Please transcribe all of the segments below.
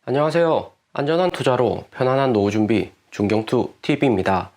안녕하세요. 안전한 투자로 편안한 노후 준비 중경투 TV입니다.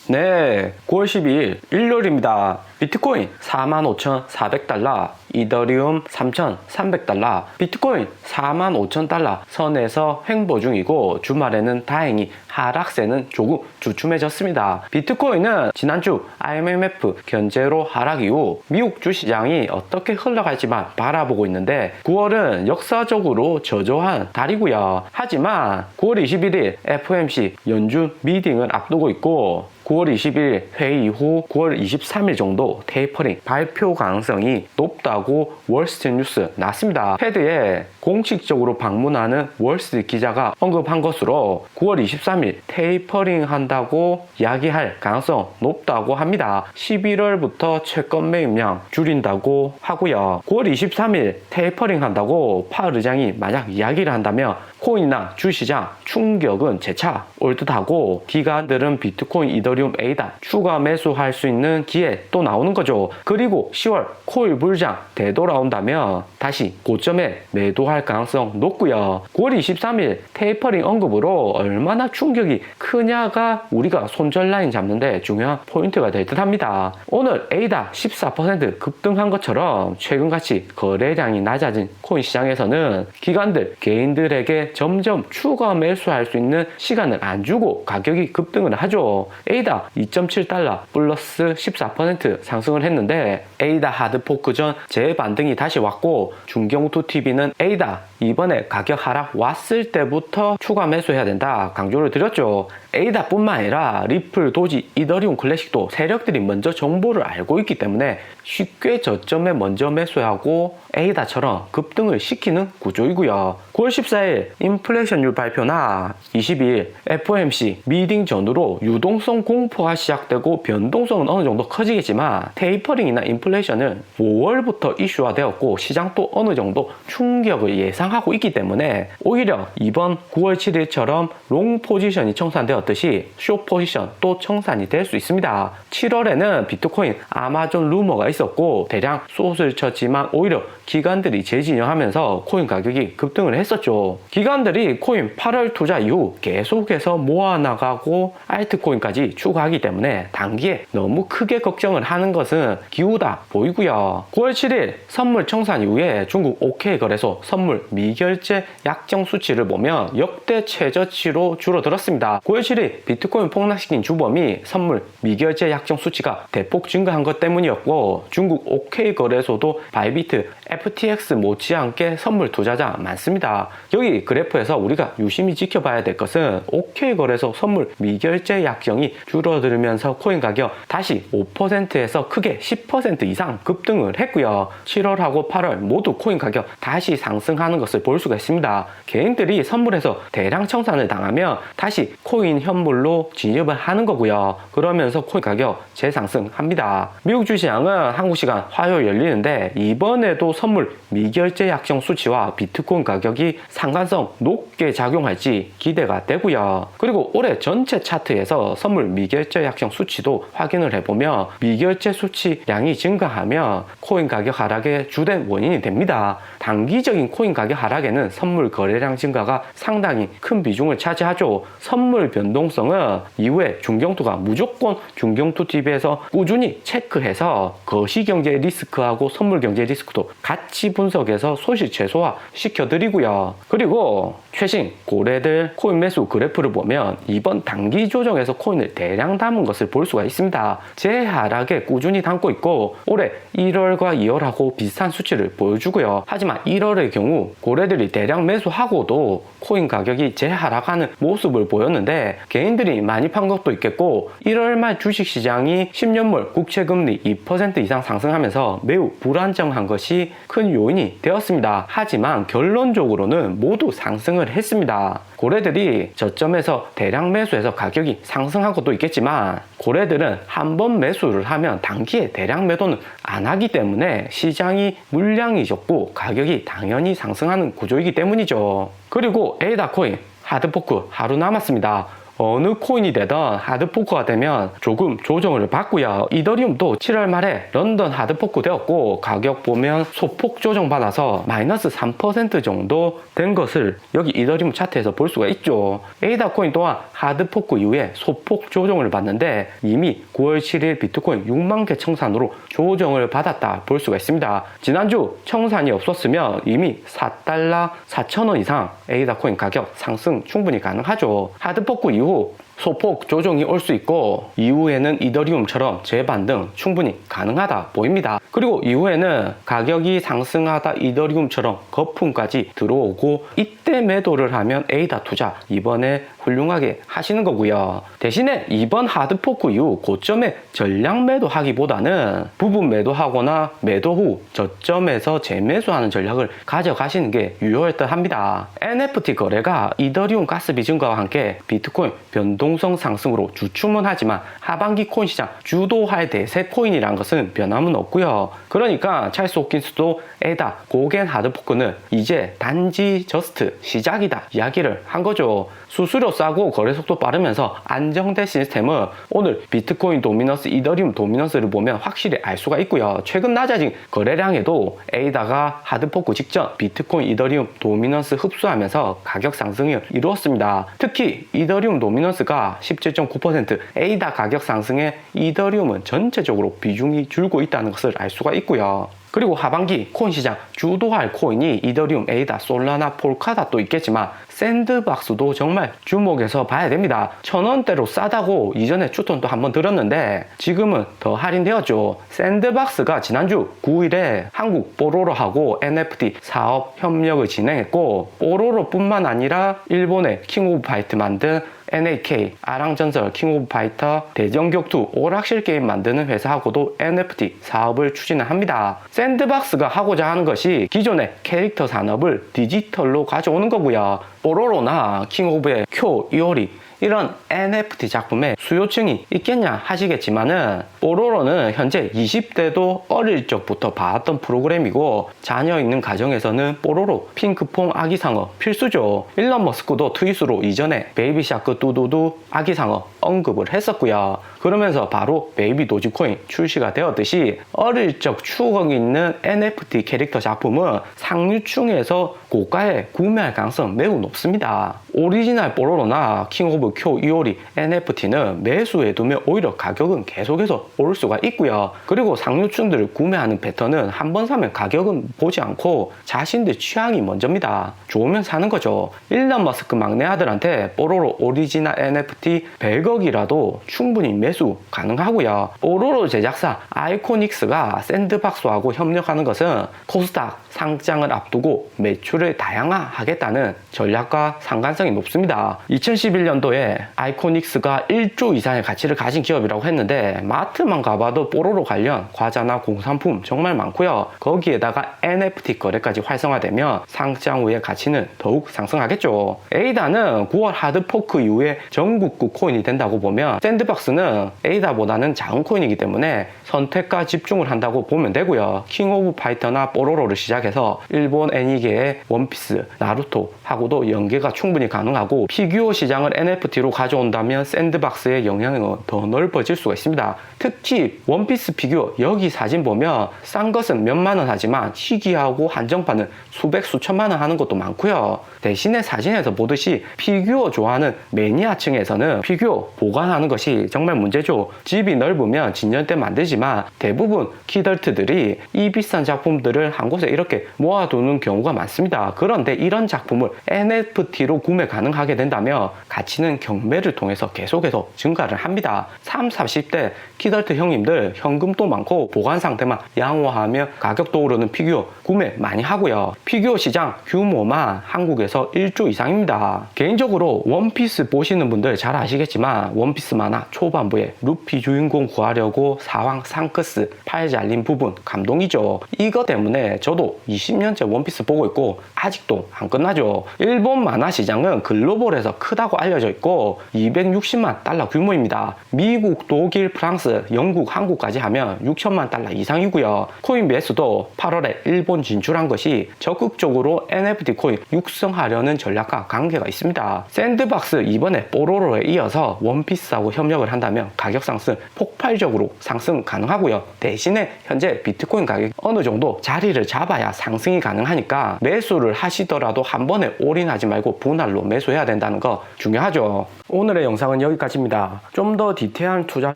네, 9월 12일 일요일입니다. 비트코인 45,400달러, 이더리움 3,300달러, 비트코인 45,000달러 선에서 횡보 중이고 주말에는 다행히 하락세는 조금 주춤해졌습니다. 비트코인은 지난주 IMF 견제로 하락 이후 미국 주시장이 어떻게 흘러갈지만 바라보고 있는데 9월은 역사적으로 저조한 달이고요. 하지만 9월 21일 FOMC 연준 미팅을 앞두고 있고 9월 20일 회의 이후 9월 23일 정도 테이퍼링 발표 가능성이 높다고 월스트리트 뉴스 났습니다. 패드에 공식적으로 방문하는 월스트리트 기자가 언급한 것으로 9월 23일 테이퍼링 한다고 이야기할 가능성 높다고 합니다. 11월부터 채권 매입량 줄인다고 하고요. 9월 23일 테이퍼링 한다고 파월 의장이 만약 이야기를 한다면 코인이나 주시장 충격은 재차 올 듯하고 기관들은 비트코인, 이더리움, 에이다 추가 매수할 수 있는 기회 또 나오는 거죠. 그리고 10월 코일 불장 되돌아온다면 다시 고점에 매도할 가능성 높고요. 9월 23일 테이퍼링 언급으로 얼마나 충격이 크냐가 우리가 손절 라인 잡는데 중요한 포인트가 될 듯합니다. 오늘 에이다 14% 급등한 것처럼 최근같이 거래량이 낮아진 코인 시장에서는 기관들, 개인들에게 점점 추가 매수할 수 있는 시간을 안 주고 가격이 급등을 하죠. 에이다 2.7달러 플러스 14% 상승을 했는데 에이다 하드포크 전 재반등이 다시 왔고 중경투TV는 에이다 이번에 가격 하락 왔을 때부터 추가 매수해야 된다 강조를 드렸죠. 에이다 뿐만 아니라 리플, 도지, 이더리움 클래식도 세력들이 먼저 정보를 알고 있기 때문에 쉽게 저점에 먼저 매수하고 에이다처럼 급등을 시키는 구조이고요. 9월 14일 인플레이션율 발표나 22일 FOMC 미팅 전후로 유동성 공포가 시작되고 변동성은 어느 정도 커지겠지만 테이퍼링이나 인플레이션은 5월부터 이슈화되었고 시장도 어느 정도 충격을 예상하고 있기 때문에 오히려 이번 9월 7일처럼 롱 포지션이 청산되었듯이 숏 포지션 또 청산이 될 수 있습니다. 7월에는 비트코인 아마존 루머가 있었고 대량 숏을 쳤지만 오히려 기관들이 재진영하면서 코인 가격이 급등을 했었죠. 기관들이 코인 8월 투자 이후 계속해서 모아나가고 알트코인까지 추가하기 때문에 단기에 너무 크게 걱정을 하는 것은 기우다 보이고요. 9월 7일 선물 청산 이후에 중국 OK 거래소 선물 미결제 약정 수치를 보면 역대 최저치로 줄어들었습니다. 9월 7일 비트코인 폭락시킨 주범이 선물 미결제 약정 수치가 대폭 증가한 것 때문이었고 중국 OK 거래소도 바이비트, FTX 못지않게 선물 투자자 많습니다. 여기 그래프에서 우리가 유심히 지켜봐야 될 것은 OK 거래소 선물 미결제 약정이 줄어들면서 코인 가격 다시 5%에서 크게 10% 이상 급등을 했고요. 7월하고 8월 모두 코인 가격 다시 상승하는 것을 볼 수가 있습니다. 개인들이 선물에서 대량 청산을 당하면 다시 코인 현물로 진입을 하는 거고요. 그러면서 코인 가격 재상승합니다. 미국 주시장은 한국 시간 화요일 열리는데 이번에도 선물 미결제 약정 수치와 비트코인 가격이 상관성 높게 작용할지 기대가 되고요. 그리고 올해 전체 차트에서 선물 미결제 약정 수치도 확인을 해보면 미결제 수치량이 증가하면 코인 가격 하락의 주된 원인이 됩니다. 단기적인 코인 가격 하락에는 선물 거래량 증가가 상당히 큰 비중을 차지하죠. 선물 변동성은 이후에 중경투가 무조건 중경투TV에서 꾸준히 체크해서 거시경제 리스크하고 선물 경제 리스크도 같이 분석해서 소실 최소화 시켜드리고요. 그리고 최신 고래들 코인 매수 그래프를 보면 이번 단기 조정에서 코인을 대량 담은 것을 볼 수가 있습니다. 재하락에 꾸준히 담고 있고 올해 1월과 2월하고 비슷한 수치를 보여주고요. 하지만 1월의 경우 고래들이 대량 매수하고도 코인 가격이 재하락하는 모습을 보였는데 개인들이 많이 판 것도 있겠고 1월 말 주식시장이 10년물 국채금리 2% 이상 상승하면서 매우 불안정한 것이 큰 요인이 되었습니다. 하지만 결론적으로는 모두 상승을 했습니다. 고래들이 저점에서 대량 매수해서 가격이 상승한 것도 있겠지만 고래들은 한 번 매수를 하면 단기에 대량 매도는 안 하기 때문에 시장이 물량이 적고 가격이 당연히 상승하는 구조이기 때문이죠. 그리고 에이다 코인 하드포크 하루 남았습니다. 어느 코인이 되든 하드포크가 되면 조금 조정을 받고요. 이더리움도 7월 말에 런던 하드포크 되었고 가격 보면 소폭 조정받아서 마이너스 3% 정도 된 것을 여기 이더리움 차트에서 볼 수가 있죠. 에이다 코인 또한 하드포크 이후에 소폭 조정을 받는데 이미 9월 7일 비트코인 6만 개 청산으로 조정을 받았다 볼 수가 있습니다. 지난주 청산이 없었으면 이미 4달러 4,000원 이상 에이다 코인 가격 상승 충분히 가능하죠. 하드포크 이후 소폭 조정이 올 수 있고 이후에는 이더리움처럼 재반등 충분히 가능하다 보입니다. 그리고 이후에는 가격이 상승하다 이더리움처럼 거품까지 들어오고 이때 매도를 하면 에이다 투자 이번에 훌륭하게 하시는 거고요. 대신에 이번 하드포크 이후 고점에 전량 매도하기보다는 부분 매도하거나 매도 후 저점에서 재매수하는 전략을 가져가시는 게 유효할 듯 합니다. NFT 거래가 이더리움 가스비 증가와 함께 비트코인 변동성 상승으로 주춤은 하지만 하반기 코인 시장 주도할 대세 코인이란 것은 변함은 없고요. 그러니까 찰스 호킨스도 에다 고겐 하드포크는 이제 단지 저스트 시작이다 이야기를 한 거죠. 수수료 싸고 거래 속도 빠르면서 안정된 시스템은 오늘 비트코인 도미넌스, 이더리움 도미넌스를 보면 확실히 알 수가 있고요. 최근 낮아진 거래량에도 에이다가 하드포크 직전 비트코인, 이더리움 도미넌스 흡수하면서 가격 상승을 이루었습니다. 특히 이더리움 도미넌스가 17.9%, 에이다 가격 상승에 이더리움은 전체적으로 비중이 줄고 있다는 것을 알 수가 있고요. 그리고 하반기 코인 시장 주도할 코인이 이더리움, 에이다, 솔라나, 폴카닷도 있겠지만 샌드박스도 정말 주목해서 봐야 됩니다. 1,000원대로 싸다고 이전에 추천도 한번 드렸는데 지금은 더 할인되었죠. 샌드박스가 지난주 9일에 한국 뽀로로하고 NFT 사업 협력을 진행했고 뽀로로뿐만 아니라 일본의 킹 오브 파이트 만든 NAK, 아랑전설, 킹 오브 파이터, 대전격투, 오락실 게임 만드는 회사하고도 NFT 사업을 추진을 합니다. 샌드박스가 하고자 하는 것이 기존의 캐릭터 산업을 디지털로 가져오는 거고요. 뽀로로나 킹 오브의 쿄, 이오리 이런 NFT 작품에 수요층이 있겠냐 하시겠지만은 뽀로로는 현재 20대도 어릴 적부터 봐왔던 프로그램이고 자녀 있는 가정에서는 뽀로로, 핑크퐁 아기상어 필수죠. 일론 머스크도 트윗으로 이전에 베이비샤크 뚜두두 아기상어 언급을 했었고요. 그러면서 바로 베이비 도지코인 출시가 되었듯이 어릴 적 추억이 있는 NFT 캐릭터 작품은 상류층에서 고가에 구매할 가능성 매우 높습니다. 오리지널 뽀로로나 킹 오브 쿄, 이오리, NFT는 매수해두면 오히려 가격은 계속해서 오를 수가 있고요. 그리고 상류층들을 구매하는 패턴은 한번 사면 가격은 보지 않고 자신들 취향이 먼저입니다. 좋으면 사는 거죠. 일론 머스크 막내 아들한테 뽀로로 오리지널 NFT 100억이라도 충분히 매수 가능하고요. 뽀로로 제작사 아이코닉스가 샌드박스하고 협력하는 것은 코스닥 상장을 앞두고 매출을 다양화하겠다는 전략과 상관성이 높습니다. 2011년도에 아이코닉스가 1조 이상의 가치를 가진 기업이라고 했는데 마트만 가봐도 뽀로로 관련 과자나 공산품 정말 많고요. 거기에다가 NFT 거래까지 활성화되면 상장 후의 가치는 더욱 상승하겠죠. 에이다는 9월 하드포크 이후에 전국구 코인이 된다고 보면 샌드박스는 에이다보다는 작은 코인이기 때문에 선택과 집중을 한다고 보면 되고요. 킹 오브 파이터나 뽀로로를 시작해서 일본 애니계의 원피스, 나루토 하고도 연계가 충분히 가능하고 피규어 시장을 NFT로 가져온다면 샌드박스의 영향은 더 넓어질 수가 있습니다. 특히 원피스 피규어 여기 사진 보면 싼 것은 몇만원 하지만 희귀하고 한정판은 수백 수천만원 하는 것도 많고요. 대신에 사진에서 보듯이 피규어 좋아하는 매니아층에서는 피규어 보관하는 것이 정말 문제죠. 집이 넓으면 진열대 만들지만 대부분 키덜트들이 이 비싼 작품들을 한 곳에 이렇게 모아두는 경우가 많습니다. 그런데 이런 작품을 NFT로 구매 가능하게 된다면 가치는 경매를 통해서 계속해서 증가를 합니다. 30, 40대 키덜트 형님들 현금도 많고 보관 상태만 양호하며 가격도 오르는 피규어 구매 많이 하고요. 피규어 시장 규모만 한국에서 1조 이상입니다. 개인적으로 원피스 보시는 분들 잘 아시겠지만 원피스 만화 초반부에 루피 주인공 구하려고 사왕 상크스 팔 잘린 부분 감동이죠. 이것 때문에 저도 20년째 원피스 보고 있고 아직도 안 끝나죠. 일본 일본 만화 시장은 글로벌에서 크다고 알려져 있고 260만 달러 규모입니다. 미국, 독일, 프랑스, 영국, 한국까지 하면 6천만 달러 이상이고요. 코인베이스도 8월에 일본 진출한 것이 적극적으로 NFT 코인 육성하려는 전략과 관계가 있습니다. 샌드박스 이번에 뽀로로에 이어서 원피스하고 협력을 한다면 가격 상승 폭발적으로 상승 가능하고요. 대신에 현재 비트코인 가격이 어느 정도 자리를 잡아야 상승이 가능하니까 매수를 하시더라도 한 번에 올인하지 말고 분할로 매수해야 된다는 거 중요하죠. 오늘의 영상은 여기까지입니다. 좀 더 디테일한 투자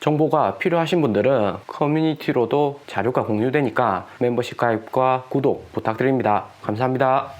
정보가 필요하신 분들은 커뮤니티로도 자료가 공유되니까 멤버십 가입과 구독 부탁드립니다. 감사합니다.